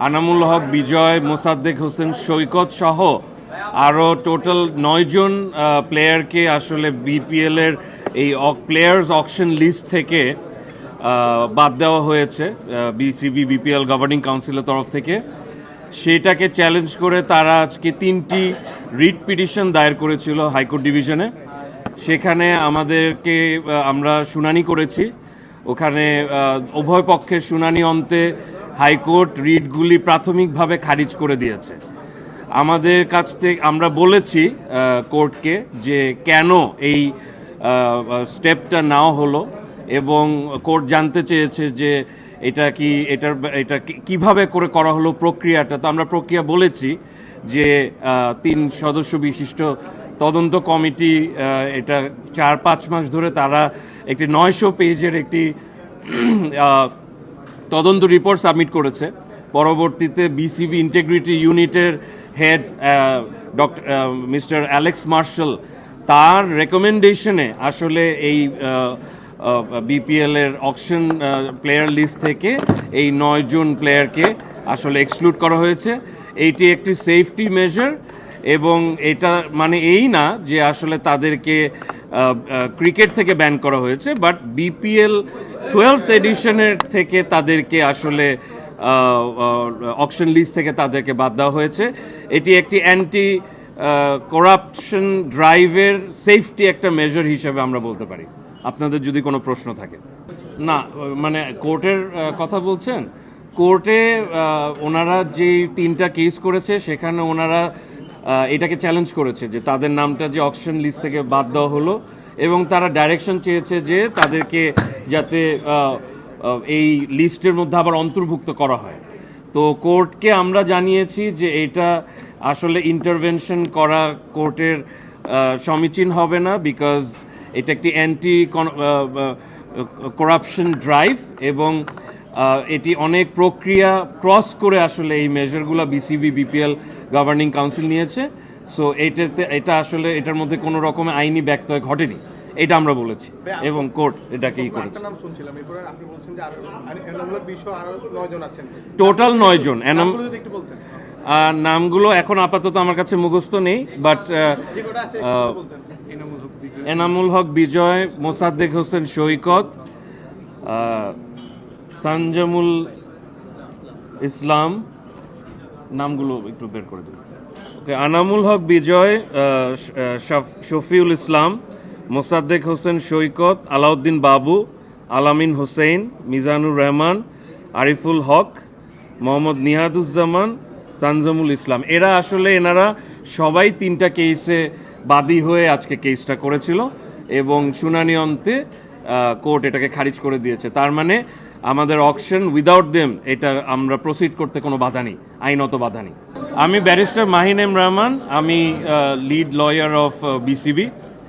আনামুল হক বিজয়, মোসাদ্দেক হোসেন সৈকত সহ আরও টোটাল 9 জন প্লেয়ারকে আসলে বিপিএলের এই প্লেয়ার্স অকশন লিস্ট থেকে বাদ দেওয়া হয়েছে বিসিবি বিপিএল গভর্নিং কাউন্সিলের তরফ থেকে। সেটাকে চ্যালেঞ্জ করে তারা আজকে 3টি রিট পিটিশন দায়ের করেছিল হাইকোর্ট ডিভিশনে। সেখানে আমরা শুনানি করেছি। ওখানে উভয় পক্ষের শুনানি অন্তে হাইকোর্ট রিটগুলি প্রাথমিকভাবে খারিজ করে দিয়েছে। আমাদের কাছ থেকে আমরা বলেছি কোর্টকে যে কেন এই স্টেপটা নেওয়া হলো, এবং কোর্ট জানতে চেয়েছে যে এটা কিভাবে করে করা হলো প্রক্রিয়াটা। তো আমরা প্রক্রিয়া বলেছি যে 3 সদস্য বিশিষ্ট তদন্ত কমিটি এটা 4-5 মাস ধরে তারা একটি 900 পেজের একটি তদন্ত রিপোর্ট সাবমিট করেছে। পরবর্তীতে বিসিবি ইন্টিগ্রিটি ইউনিটের হেড মিস্টার অ্যালেক্স মার্শাল তার রেকমেন্ডেশনে আসলে এই বিপিএলের অকশন প্লেয়ার লিস্ট থেকে এই 9 জন প্লেয়ারকে আসলে এক্সক্লুড করা হয়েছে। এইটি একটি সেফটি মেজার, এবং এটা মানে এই না যে আসলে তাদেরকে ক্রিকেট থেকে ব্যান করা হয়েছে, বাট বিপিএল 12th এডিশনের থেকে তাদেরকে আসলে অকশন লিস্ট থেকে তাদেরকে বাদ দেওয়া হয়েছে। এটি একটি অ্যান্টি করাপশন ড্রাইভের সেফটি একটা মেজার হিসেবে আমরা বলতে পারি, আপনাদের যদি কোনো প্রশ্ন থাকে। না, মানে কোর্টের কথা বলছেন, কোর্টে ওনারা যে 3টা কেস করেছে সেখানে ওনারা এটাকে চ্যালেঞ্জ করেছে যে তাদের নামটা যে অকশন লিস্ট থেকে বাদ দেওয়া হলো, এবং তারা ডাইরেকশন চেয়েছে যে তাদেরকে যাতে এই লিস্টের মধ্যে আবার অন্তর্ভুক্ত করা হয়। তো কোর্টকে আমরা জানিয়েছি যে এটা আসলে ইন্টারভেনশন করা কোর্টের সমীচীন হবে না, বিকজ এটা একটি অ্যান্টি করাপশন ড্রাইভ, এবং এটি অনেক প্রক্রিয়া ক্রস করে আসলে এই মেজারগুলো বিসিবি বিপিএল গভর্নিং কাউন্সিল নিয়েছে। সো এটা আসলে এটার মধ্যে কোনো রকমের আইনি ব্যত্যয় ঘটেনি, এটা আমরা বলেছি, এবং কোর্ট এটাকেই করেছে। টোটাল 9 জন। নামগুলো এখন আপাতত আমার কাছে মুখস্থ নেই, বাট এনামুল হক বিজয়, মোসাদ্দেক হোসেন সৈকত, সানজামুল ইসলাম, নামগুলো একটু বের করে দিন। ওকে, আনামুল হক বিজয়, শফিউল ইসলাম, মোসাদ্দেক হোসেন সৈকত, আলাউদ্দিন বাবু, আলামিন হোসেন, মিজানুর রহমান, আরিফুল হক, মোহাম্মদ নিহাদুজ্জামান, সানজামুল ইসলাম, এনারা সবাই 3টা কেসে বাদী হয়ে আজকে কেসটা করেছিল, এবং শুনানি অন্তে কোর্ট এটাকে খারিজ করে দিয়েছে। তার মানে আমাদের অকশন উইদাউট দেম এটা আমরা প্রসিড করতে কোনো বাধা নেই, আইনত বাধা নেই। আমি ব্যারিস্টার মাহিন এম রহমান, আমি লিড লয়ার অফ বিসিবি।